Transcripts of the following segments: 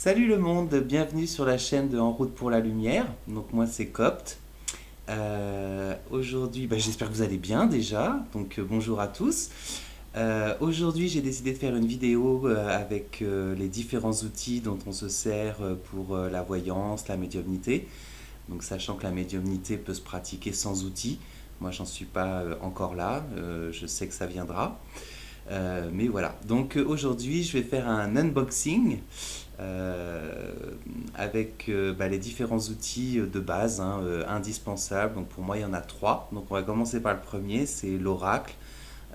Salut le monde, bienvenue sur la chaîne de En route pour la lumière. Donc moi c'est Copt. Aujourd'hui, j'espère que vous allez bien déjà. Donc bonjour à tous. Aujourd'hui j'ai décidé de faire une vidéo avec les différents outils dont on se sert pour la voyance, la médiumnité. Donc sachant que la médiumnité peut se pratiquer sans outils. Moi j'en suis pas encore là, je sais que ça viendra. Mais voilà, donc aujourd'hui je vais faire un unboxing euh, avec les différents outils de base indispensables. Donc pour moi il y en a trois. Donc on va commencer par le premier, c'est l'oracle,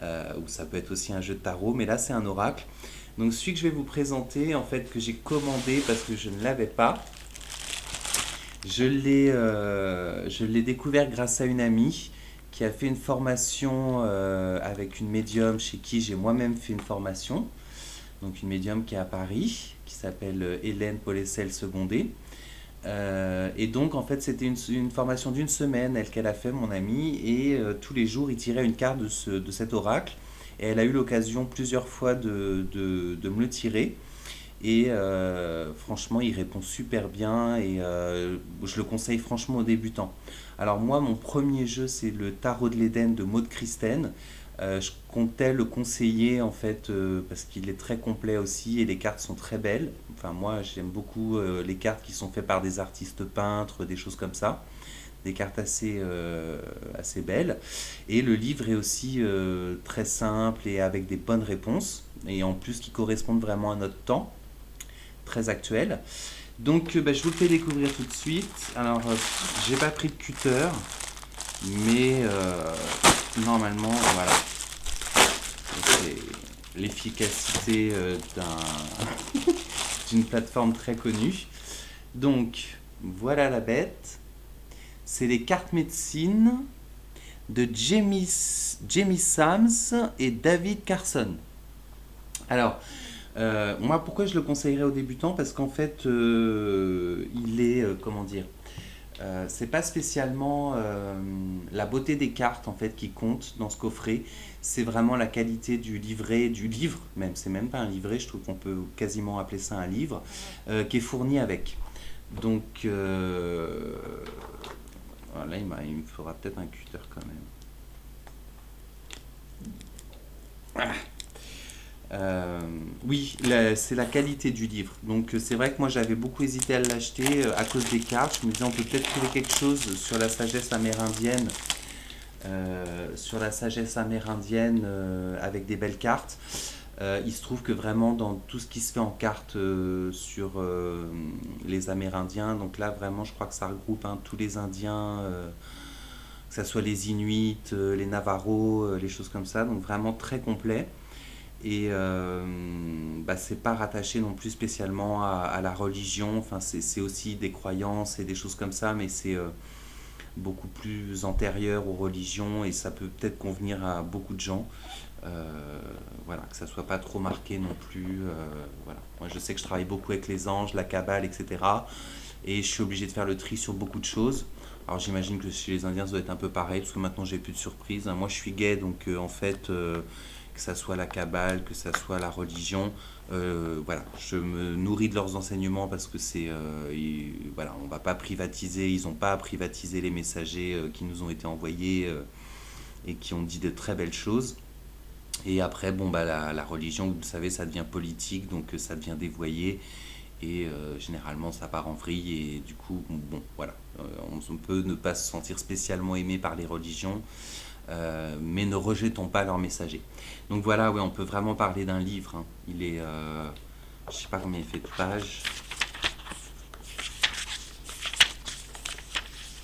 ou ça peut être aussi un jeu de tarot, mais là c'est un oracle. Donc celui que je vais vous présenter, en fait, que j'ai commandé parce que je ne l'avais pas, je l'ai découvert grâce à une amie qui a fait une formation avec une médium chez qui j'ai moi-même fait une formation. Donc une médium qui est à Paris, qui s'appelle Hélène Paulessel-Secondé. Et donc en fait c'était une formation d'une semaine qu'elle a fait, mon amie, et tous les jours il tirait une carte de cet oracle. Et elle a eu l'occasion plusieurs fois de me le tirer. Et franchement, il répond super bien et je le conseille franchement aux débutants. Alors moi, mon premier jeu, c'est le Tarot de l'Éden de Maud Christen. Je comptais le conseiller en fait parce qu'il est très complet aussi et les cartes sont très belles. Enfin moi, j'aime beaucoup les cartes qui sont faites par des artistes peintres, des choses comme ça. Des cartes assez belles. Et le livre est aussi très simple et avec des bonnes réponses. Et en plus qui correspondent vraiment à notre temps très actuel. Donc je vous le fais découvrir tout de suite. Alors j'ai pas pris de cutter, mais normalement voilà, c'est l'efficacité d'une plateforme très connue. Donc voilà la bête. C'est les cartes médecine de Jamie Sams et David Carson. Alors, moi, pourquoi je le conseillerais aux débutants? Parce qu'en fait, il est, comment dire, c'est pas spécialement la beauté des cartes en fait qui compte dans ce coffret. C'est vraiment la qualité du livret, du livre même. C'est même pas un livret, je trouve qu'on peut quasiment appeler ça un livre, qui est fourni avec. Donc, voilà, il me faudra peut-être un cutter quand même. Oui, c'est la qualité du livre. Donc c'est vrai que moi j'avais beaucoup hésité à l'acheter à cause des cartes. Je me disais on peut peut-être trouver quelque chose sur la sagesse amérindienne, avec des belles cartes. Il se trouve que vraiment dans tout ce qui se fait en cartes sur les Amérindiens, donc là vraiment je crois que ça regroupe tous les Indiens, que ce soit les Inuits, les Navajos, les choses comme ça, donc vraiment très complet. Et c'est pas rattaché non plus spécialement à la religion, enfin c'est aussi des croyances et des choses comme ça, mais c'est beaucoup plus antérieur aux religions et ça peut peut-être convenir à beaucoup de gens. Voilà, que ça soit pas trop marqué non plus. Voilà. Moi je sais que je travaille beaucoup avec les anges, la Kabbale, etc. Et je suis obligé de faire le tri sur beaucoup de choses. Alors j'imagine que chez les Indiens ça doit être un peu pareil, parce que maintenant j'ai plus de surprises. Moi je suis gay, donc en fait, que ça soit la Kabbale, que ça soit la religion, voilà, je me nourris de leurs enseignements parce que voilà, on va pas privatiser, ils n'ont pas à privatiser les messagers qui nous ont été envoyés et qui ont dit de très belles choses. Et après, bon, la religion, vous le savez, ça devient politique, donc ça devient dévoyé. Et généralement, ça part en vrille. Et du coup, bon, voilà. On peut ne pas se sentir spécialement aimé par les religions, mais ne rejetons pas leurs messagers. Donc voilà, ouais, on peut vraiment parler d'un livre. Hein. Il est, je sais pas combien il fait de pages.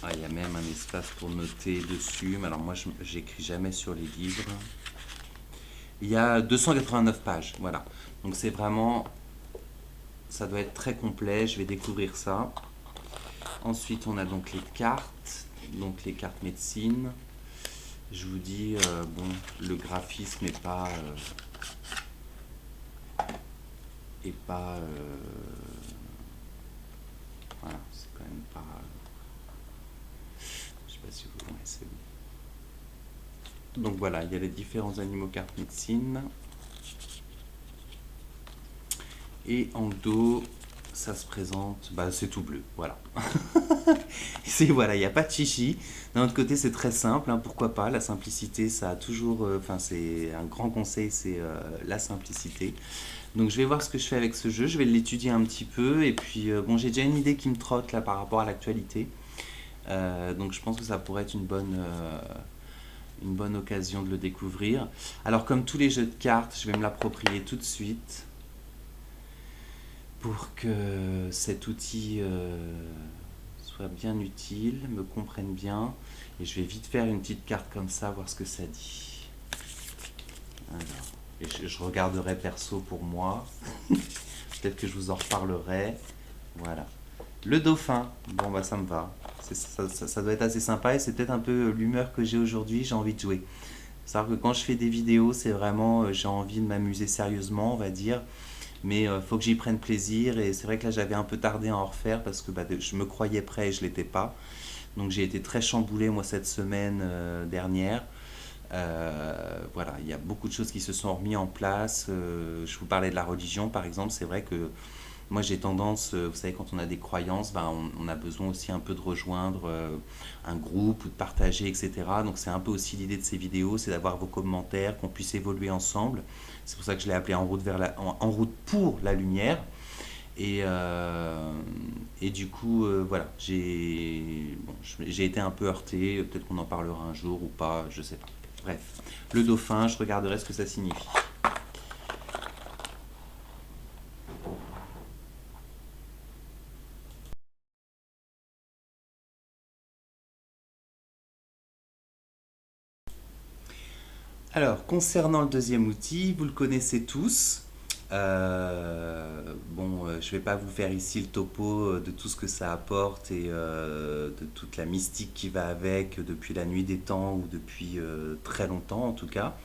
Ah, il y a même un espace pour noter dessus. Mais alors moi, j'écris jamais sur les livres. Il y a 289 pages, voilà. Donc c'est vraiment, ça doit être très complet. Je vais découvrir ça. Ensuite, on a donc les cartes médecine. Je vous dis, bon, le graphisme voilà, c'est quand même pas, je sais pas si vous connaissez. Donc voilà, il y a les différents animaux cartes médecine. Et en dos, ça se présente, bah, c'est tout bleu, voilà. Voilà, il n'y a pas de chichi. D'un autre côté, c'est très simple, hein, pourquoi pas. La simplicité, ça a toujours, enfin, c'est un grand conseil, c'est la simplicité. Donc, je vais voir ce que je fais avec ce jeu. Je vais l'étudier un petit peu, et puis, bon, j'ai déjà une idée qui me trotte là par rapport à l'actualité. Donc, je pense que ça pourrait être une bonne occasion de le découvrir. Alors, comme tous les jeux de cartes, je vais me l'approprier tout de suite pour que cet outil soit bien utile, me comprenne bien. Et je vais vite faire une petite carte comme ça, voir ce que ça dit. Alors, et je regarderai perso pour moi. Peut-être que je vous en reparlerai. Voilà. Le dauphin. Bon, bah ça me va. Ça doit être assez sympa et c'est peut-être un peu l'humeur que j'ai aujourd'hui. J'ai envie de jouer. C'est-à-dire que quand je fais des vidéos, c'est vraiment, j'ai envie de m'amuser sérieusement, on va dire. Mais faut que j'y prenne plaisir et c'est vrai que là j'avais un peu tardé à en refaire parce que bah, je me croyais prêt et je l'étais pas. Donc j'ai été très chamboulé moi cette semaine dernière. Voilà, il y a beaucoup de choses qui se sont remises en place. Je vous parlais de la religion par exemple, c'est vrai que moi j'ai tendance, vous savez, quand on a des croyances, ben, on a besoin aussi un peu de rejoindre un groupe ou de partager, etc. Donc c'est un peu aussi l'idée de ces vidéos, c'est d'avoir vos commentaires, qu'on puisse évoluer ensemble. C'est pour ça que je l'ai appelé En route, en route pour la lumière. Et du coup, voilà, j'ai été un peu heurté, peut-être qu'on en parlera un jour ou pas, je sais pas. Bref, le dauphin, je regarderai ce que ça signifie. Alors, concernant le deuxième outil, vous le connaissez tous. Bon, je vais pas vous faire ici le topo de tout ce que ça apporte et de toute la mystique qui va avec depuis la nuit des temps ou depuis très longtemps en tout cas.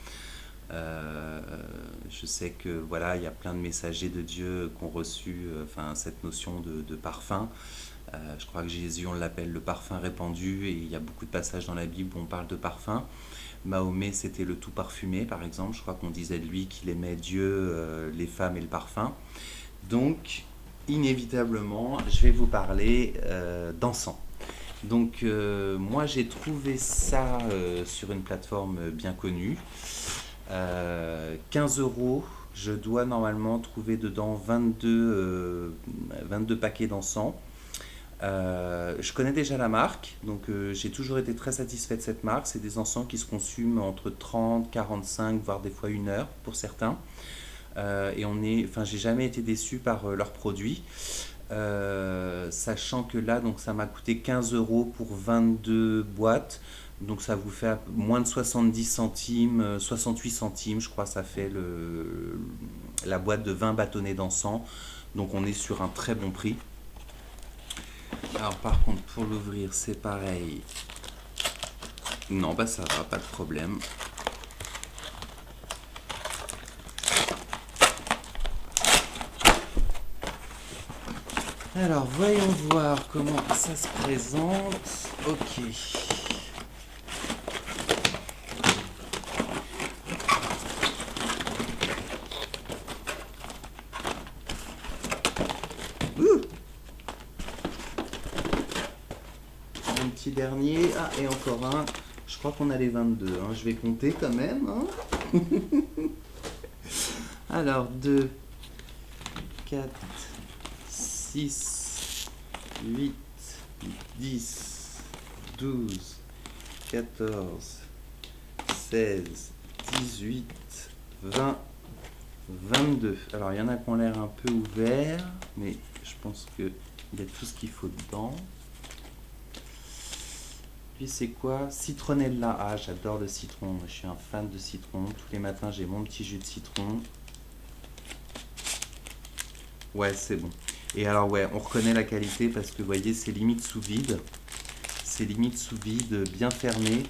Euh, je sais que voilà, il y a plein de messagers de Dieu qui ont reçu enfin, cette notion de parfum. Je crois que Jésus, on l'appelle le parfum répandu et il y a beaucoup de passages dans la Bible où on parle de parfum. Mahomet, c'était le tout parfumé, par exemple. Je crois qu'on disait de lui qu'il aimait Dieu, les femmes et le parfum. Donc, inévitablement, je vais vous parler d'encens. Donc, moi, j'ai trouvé ça sur une plateforme bien connue. 15 euros, je dois normalement trouver dedans 22 paquets d'encens. Je connais déjà la marque, donc j'ai toujours été très satisfait de cette marque. C'est des encens qui se consument entre 30, 45, voire des fois 1 heure pour certains. Et enfin, j'ai jamais été déçu par leurs produits. Sachant que là, donc ça m'a coûté 15 euros pour 22 boîtes. Donc ça vous fait moins de 70 centimes, 68 centimes, je crois, ça fait la boîte de 20 bâtonnets d'encens. Donc on est sur un très bon prix. Alors par contre pour l'ouvrir c'est pareil. Non bah ça va, pas de problème. Alors voyons voir comment ça se présente. Ok. Ouh, un petit dernier. Ah et encore un. Je crois qu'on a les 22. Hein. Je vais compter quand même. Hein. Alors 2, 4, 6, 8, 10, 12, 14, 16, 18, 20, 22. Alors il y en a qui ont l'air un peu ouverts, mais je pense qu'il y a tout ce qu'il faut dedans. Puis c'est quoi? Citronella. Ah, j'adore le citron. Je suis un fan de citron. Tous les matins, j'ai mon petit jus de citron. Ouais, c'est bon. Et alors, ouais, on reconnaît la qualité parce que, vous voyez, c'est limite sous vide. C'est limite sous vide, bien fermé.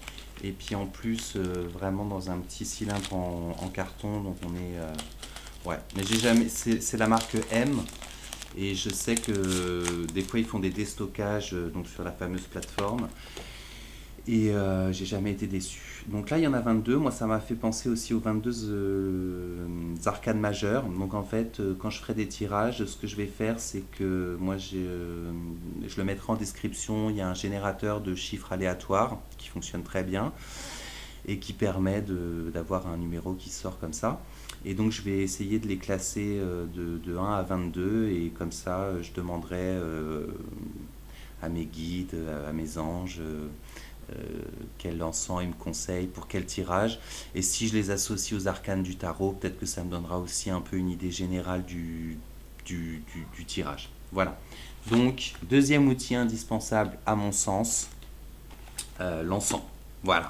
Et puis en plus, vraiment dans un petit cylindre en carton. Donc on est... ouais, mais j'ai jamais... C'est la marque M. Et je sais que des fois, ils font des déstockages donc sur la fameuse plateforme. Et j'ai jamais été déçu. Donc là, il y en a 22. Moi, ça m'a fait penser aussi aux 22 arcanes majeures. Donc en fait, quand je ferai des tirages, ce que je vais faire, c'est que moi, je le mettrai en description. Il y a un générateur de chiffres aléatoires qui fonctionne très bien et qui permet d'avoir un numéro qui sort comme ça. Et donc, je vais essayer de les classer de 1 à 22. Et comme ça, je demanderai à mes guides, à mes anges, quel encens ils me conseillent, pour quel tirage. Et si je les associe aux arcanes du tarot, peut-être que ça me donnera aussi un peu une idée générale du tirage. Voilà. Donc, deuxième outil indispensable à mon sens, l'encens. Voilà.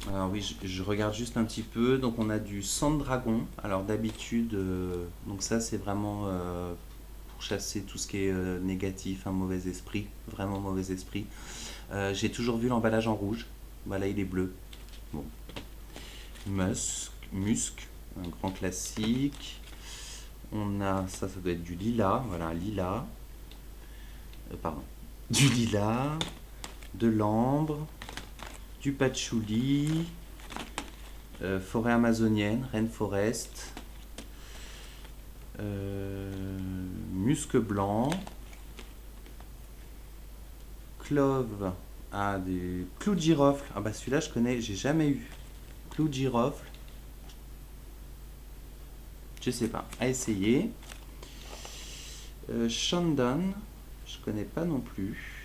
Alors oui, je regarde juste un petit peu. Donc on a du sang de dragon. Alors d'habitude, donc ça c'est vraiment pour chasser tout ce qui est négatif, un mauvais esprit, vraiment mauvais esprit. J'ai toujours vu l'emballage en rouge. Bah là il est bleu. Bon. Musc, un grand classique. On a ça doit être du lilas. Voilà, un lilas. Pardon. Du lilas, de l'ambre, du patchouli, forêt amazonienne, rainforest, musc blanc, clove, des clous de girofle. Ah bah celui-là je connais, j'ai jamais eu. Clous de girofle, je sais pas, à essayer. Shandon, je connais pas non plus.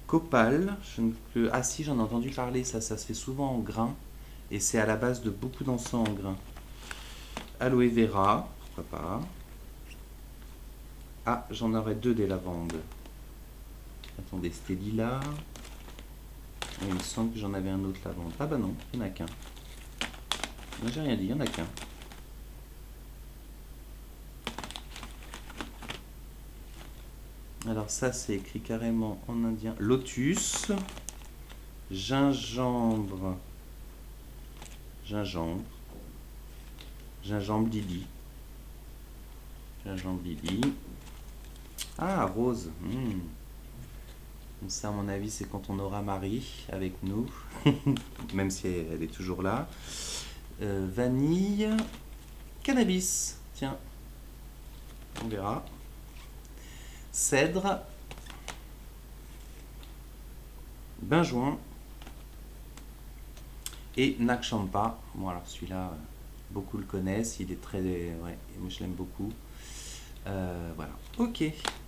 Copal, ah si j'en ai entendu parler, ça se fait souvent en grains et c'est à la base de beaucoup d'encens en grains. Aloe vera, pourquoi pas. Ah, j'en aurais deux des lavandes. Attendez, c'était lilas. Il me semble que j'en avais un autre lavande. Ah bah non, il n'y en a qu'un. Moi j'ai rien dit, il n'y en a qu'un. Alors ça c'est écrit carrément en indien. Lotus, gingembre, gingembre, gingembre lily. Gingembre lily. Ah, rose. Ça, à mon avis, c'est quand on aura Marie avec nous, même si elle est toujours là. Vanille, cannabis. Tiens, on verra. Cèdre, benjoin et Nakshampa. Bon, alors celui-là, beaucoup le connaissent. Il est très. Ouais, moi je l'aime beaucoup. Voilà. Ok.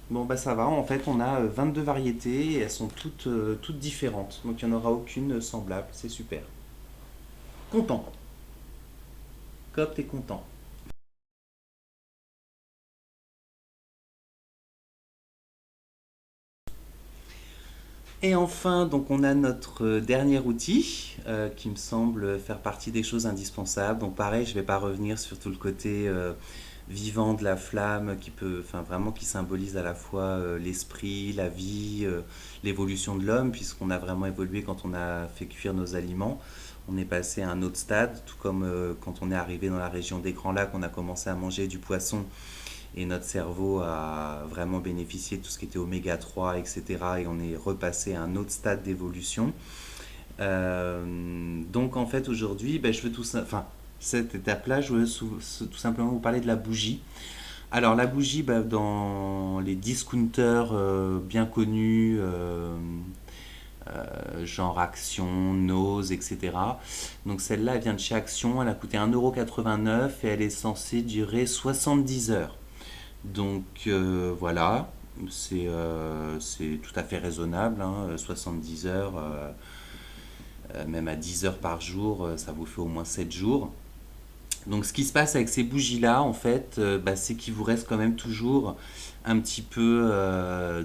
Bon, bah ça va. En fait, on a 22 variétés et elles sont toutes différentes. Donc il n'y en aura aucune semblable. C'est super. Content. Cop, t'es content. Et enfin, donc on a notre dernier outil qui me semble faire partie des choses indispensables. Donc pareil, je ne vais pas revenir sur tout le côté vivant de la flamme qui peut, enfin vraiment qui symbolise à la fois l'esprit, la vie, l'évolution de l'homme, puisqu'on a vraiment évolué quand on a fait cuire nos aliments. On est passé à un autre stade, tout comme quand on est arrivé dans la région des Grands Lacs, on a commencé à manger du poisson et notre cerveau a vraiment bénéficié de tout ce qui était oméga 3, etc. Et on est repassé à un autre stade d'évolution. Donc en fait aujourd'hui, ben, je veux tout ça, enfin cette étape-là, je veux tout simplement vous parler de la bougie. Alors la bougie, ben, dans les discounters bien connus, genre Action, Nose, etc. Donc celle-là, elle vient de chez Action, elle a coûté 1,89 € et elle est censée durer 70 heures. Donc voilà, c'est tout à fait raisonnable, hein, 70 heures, même à 10 heures par jour, ça vous fait au moins 7 jours. Donc ce qui se passe avec ces bougies-là, en fait, bah, c'est qu'il vous reste quand même toujours un petit peu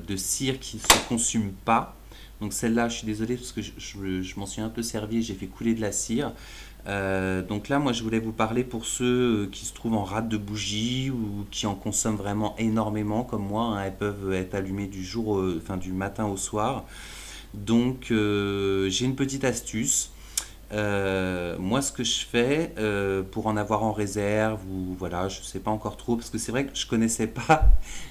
de cire qui ne se consume pas. Donc celle-là, je suis désolé parce que je m'en suis un peu servi, j'ai fait couler de la cire. Donc là, moi, je voulais vous parler pour ceux qui se trouvent en rate de bougie ou qui en consomment vraiment énormément, comme moi, hein. Elles peuvent être allumées enfin, du matin au soir. Donc, j'ai une petite astuce. Moi, ce que je fais pour en avoir en réserve, ou voilà, je sais pas encore trop, parce que c'est vrai que je connaissais pas,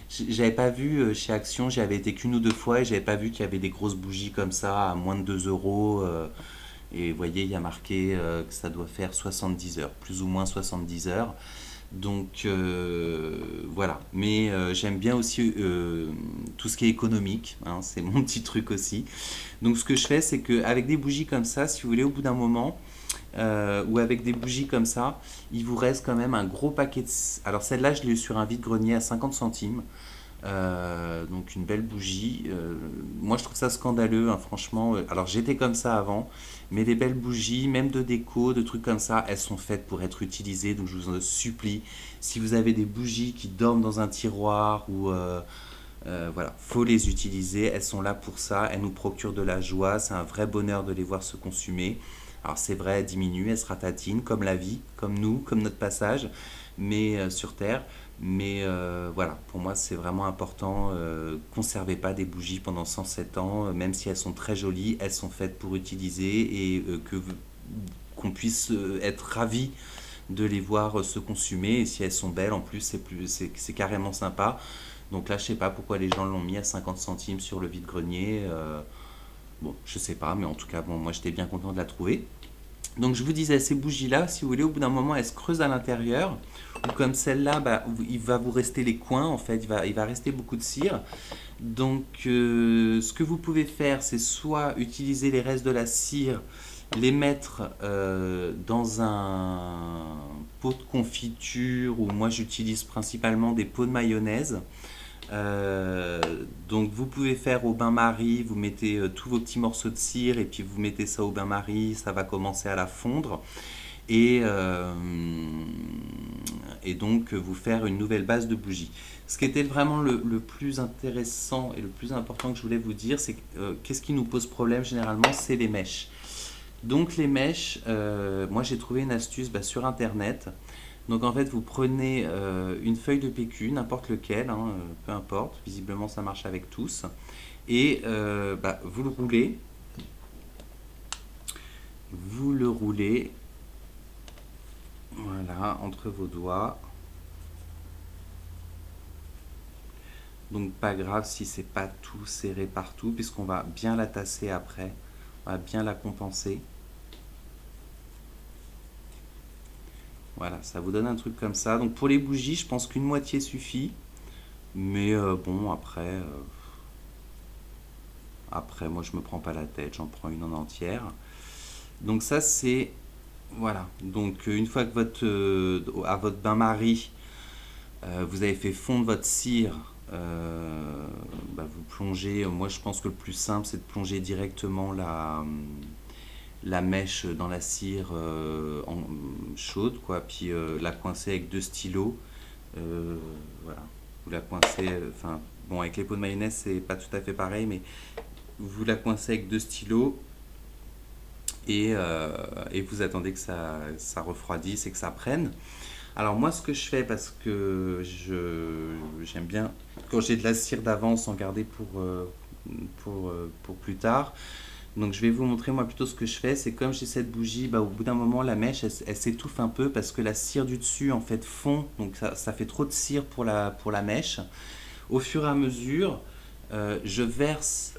j'avais pas vu chez Action, j'y avais été qu'une ou deux fois et j'avais pas vu qu'il y avait des grosses bougies comme ça à moins de 2 euros. Et vous voyez, il y a marqué que ça doit faire 70 heures, plus ou moins 70 heures. Donc voilà, mais j'aime bien aussi tout ce qui est économique, hein, c'est mon petit truc aussi. Donc ce que je fais, c'est qu'avec des bougies comme ça, si vous voulez, au bout d'un moment, ou avec des bougies comme ça, il vous reste quand même un gros paquet de... Alors celle-là, je l'ai eu sur un vide-grenier à 50 centimes. Donc une belle bougie. Moi je trouve ça scandaleux, hein, franchement. Alors j'étais comme ça avant, mais les belles bougies, même de déco, de trucs comme ça, elles sont faites pour être utilisées. Donc je vous en supplie, si vous avez des bougies qui dorment dans un tiroir ou voilà, faut les utiliser. Elles sont là pour ça. Elles nous procurent de la joie. C'est un vrai bonheur de les voir se consumer. Alors c'est vrai, elles diminuent, elles se ratatinent, comme la vie, comme nous, comme notre passage, mais sur Terre. Mais voilà, pour moi c'est vraiment important. Conservez pas des bougies pendant 107 ans, même si elles sont très jolies, elles sont faites pour utiliser et qu'on puisse être ravi de les voir se consumer. Et si elles sont belles en plus, c'est carrément sympa. Donc là, je sais pas pourquoi les gens l'ont mis à 50 centimes sur le vide-grenier. Bon, je sais pas, mais en tout cas, bon, moi j'étais bien content de la trouver. Donc je vous disais, ces bougies-là, si vous voulez, au bout d'un moment, elles se creusent à l'intérieur. Ou comme celle-là, bah, il va vous rester les coins, en fait, il va rester beaucoup de cire. Donc ce que vous pouvez faire, c'est soit utiliser les restes de la cire, les mettre dans un pot de confiture, ou moi j'utilise principalement des pots de mayonnaise. Euh, donc vous pouvez faire au bain-marie, vous mettez tous vos petits morceaux de cire et puis vous mettez ça au bain-marie, ça va commencer à la fondre et, euh, et donc vous faire une nouvelle base de bougies. Ce qui était vraiment le plus intéressant et le plus important que je voulais vous dire, c'est qu'est-ce qui nous pose problème généralement, c'est les mèches. Donc les mèches, moi j'ai trouvé une astuce sur internet. Donc en fait, vous prenez une feuille de PQ, n'importe lequel, hein, peu importe, visiblement ça marche avec tous, et vous le roulez, voilà, entre vos doigts. Donc pas grave si c'est pas tout serré partout, puisqu'on va bien la tasser après, on va bien la compenser. Voilà, ça vous donne un truc comme ça. Donc pour les bougies, je pense qu'une moitié suffit. Mais bon, après, moi je me prends pas la tête, j'en prends une en entière. Donc ça c'est, voilà. Donc une fois que à votre bain-marie, vous avez fait fondre votre cire, vous plongez. Moi je pense que le plus simple c'est de plonger directement la mèche dans la cire chaude, quoi. Puis la coincer avec deux stylos. Voilà. Vous la coincez, enfin, bon, avec les pots de mayonnaise, c'est pas tout à fait pareil, mais vous la coincez avec deux stylos et vous attendez que ça refroidisse et que ça prenne. Alors moi, ce que je fais, parce que j'aime bien, quand j'ai de la cire d'avance, en garder pour plus tard. Donc je vais vous montrer moi plutôt ce que je fais, c'est comme j'ai cette bougie, au bout d'un moment la mèche elle s'étouffe un peu parce que la cire du dessus en fait fond, donc ça fait trop de cire pour la mèche. Au fur et à mesure, je verse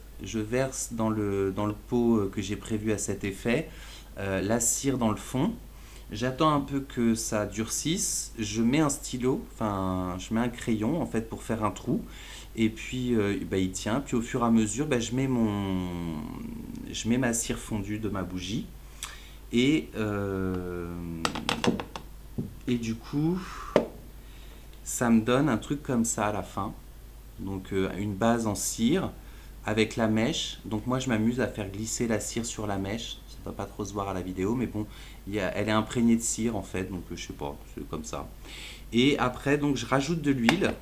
dans le pot que j'ai prévu à cet effet, la cire dans le fond. J'attends un peu que ça durcisse, je mets un stylo, enfin je mets un crayon en fait pour faire un trou, et puis il tient, puis au fur et à mesure je mets ma cire fondue de ma bougie, et, euh, et du coup ça me donne un truc comme ça à la fin, donc une base en cire avec la mèche. Donc moi je m'amuse à faire glisser la cire sur la mèche, ça ne doit pas trop se voir à la vidéo, mais bon, elle est imprégnée de cire en fait, donc je sais pas, c'est comme ça. Et après donc je rajoute de l'huile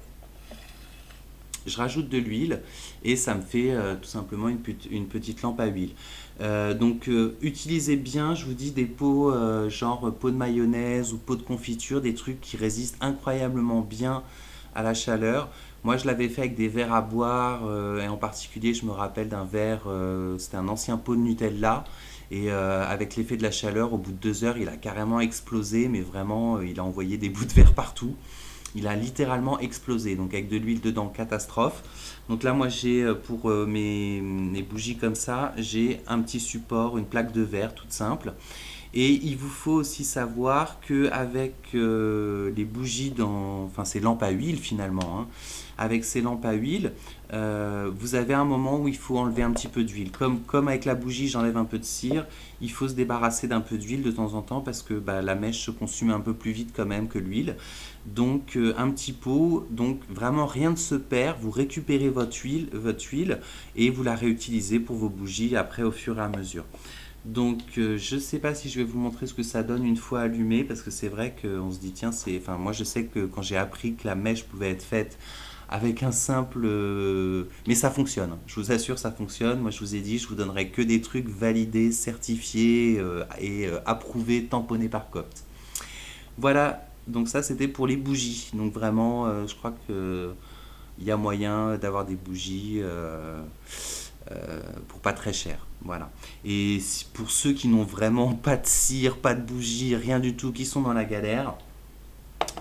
et ça me fait tout simplement une petite lampe à huile. Donc utilisez bien, je vous dis, des pots genre pot de mayonnaise ou pot de confiture, des trucs qui résistent incroyablement bien à la chaleur. Moi, je l'avais fait avec des verres à boire, et en particulier, je me rappelle d'un verre, c'était un ancien pot de Nutella, et avec l'effet de la chaleur, au bout de 2 heures, il a carrément explosé, mais vraiment, il a envoyé des bouts de verre partout. Il a littéralement explosé, donc avec de l'huile dedans, catastrophe. Donc là, moi, j'ai pour mes bougies comme ça, j'ai un petit support, une plaque de verre toute simple. Et il vous faut aussi savoir qu'avec les bougies enfin ces lampes à huile finalement, hein, avec ces lampes à huile, vous avez un moment où il faut enlever un petit peu d'huile. Comme avec la bougie, j'enlève un peu de cire, il faut se débarrasser d'un peu d'huile de temps en temps parce que bah, la mèche se consume un peu plus vite quand même que l'huile. Donc un petit pot, donc vraiment rien ne se perd, vous récupérez votre huile et vous la réutilisez pour vos bougies après au fur et à mesure. Donc je ne sais pas si je vais vous montrer ce que ça donne une fois allumé parce que c'est vrai qu'on se dit tiens c'est enfin moi je sais que quand j'ai appris que la mèche pouvait être faite avec un simple mais ça fonctionne. Je vous assure ça fonctionne. Moi je vous ai dit je vous donnerai que des trucs validés, certifiés et approuvés, tamponnés par Copt. Voilà, donc ça c'était pour les bougies. Donc vraiment je crois que il y a moyen d'avoir des bougies pour pas très cher. Voilà. Et pour ceux qui n'ont vraiment pas de cire, pas de bougie, rien du tout, qui sont dans la galère,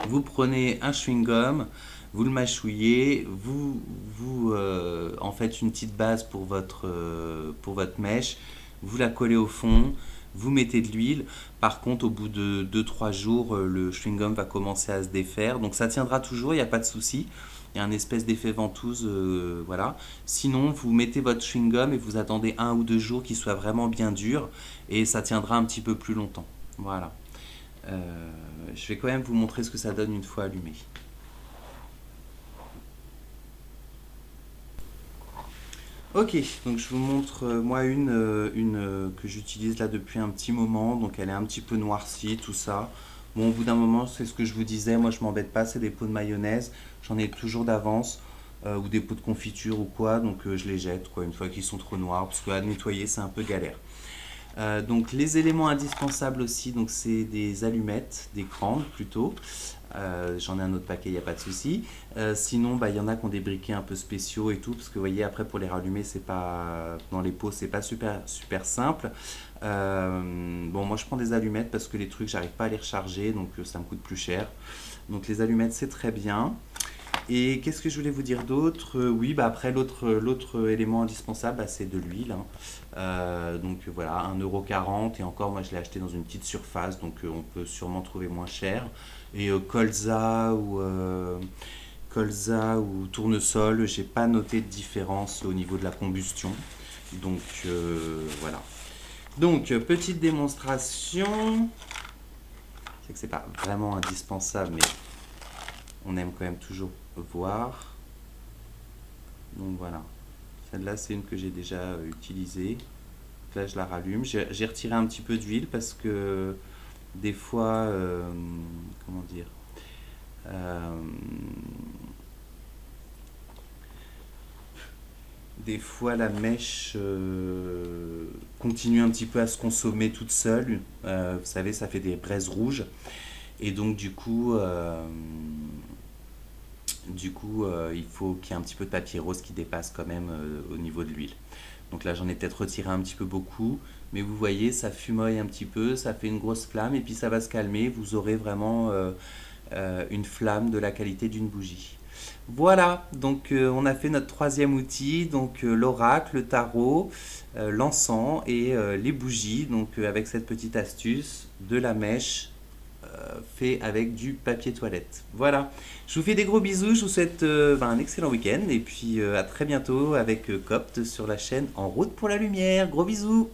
vous prenez un chewing-gum, vous le mâchouillez, vous en faites une petite base pour votre mèche, vous la collez au fond, vous mettez de l'huile. Par contre, au bout de 2 3 jours, le chewing-gum va commencer à se défaire. Donc ça tiendra toujours, il n'y a pas de souci. Il y a un espèce d'effet ventouse, voilà. Sinon, vous mettez votre chewing-gum et vous attendez 1 ou 2 jours qu'il soit vraiment bien dur et ça tiendra un petit peu plus longtemps. Voilà. Je vais quand même vous montrer ce que ça donne une fois allumé. Ok, donc je vous montre moi une que j'utilise là depuis un petit moment, donc elle est un petit peu noircie, tout ça. Bon, au bout d'un moment, c'est ce que je vous disais, moi je m'embête pas, c'est des pots de mayonnaise, j'en ai toujours d'avance, ou des pots de confiture ou quoi, donc je les jette quoi, une fois qu'ils sont trop noirs, parce que à nettoyer c'est un peu galère. Donc les éléments indispensables aussi, donc c'est des allumettes, des crandles plutôt. J'en ai un autre paquet, il n'y a pas de souci. Sinon, bah, il y en a qui ont des briquets un peu spéciaux et tout, parce que vous voyez, après pour les rallumer, c'est pas dans les pots, c'est pas super super simple. Bon, moi je prends des allumettes parce que les trucs, j'arrive pas à les recharger, donc ça me coûte plus cher. Donc les allumettes, c'est très bien. Et qu'est-ce que je voulais vous dire d'autre? Oui, bah après l'autre élément indispensable, bah, c'est de l'huile, hein. Donc voilà, 1,40 € et encore, moi je l'ai acheté dans une petite surface, donc on peut sûrement trouver moins cher. Et colza ou tournesol, j'ai pas noté de différence au niveau de la combustion. Donc voilà. Donc petite démonstration. C'est que c'est pas vraiment indispensable, mais on aime quand même toujours voir. Donc voilà. Celle-là, c'est une que j'ai déjà utilisée. Là, je la rallume. J'ai retiré un petit peu d'huile parce que des fois, comment dire, euh, des fois la mèche continue un petit peu à se consommer toute seule. Vous savez, ça fait des braises rouges. Et donc du coup, il faut qu'il y ait un petit peu de papier rose qui dépasse quand même au niveau de l'huile. Donc là, j'en ai peut-être retiré un petit peu beaucoup, mais vous voyez, ça fumoie un petit peu, ça fait une grosse flamme, et puis ça va se calmer. Vous aurez vraiment une flamme de la qualité d'une bougie. Voilà, donc on a fait notre troisième outil, donc l'oracle, le tarot, l'encens et les bougies, donc avec cette petite astuce de la mèche fait avec du papier toilette. Voilà, je vous fais des gros bisous, je vous souhaite un excellent week-end et puis à très bientôt avec Copt sur la chaîne En route pour la lumière. Gros bisous.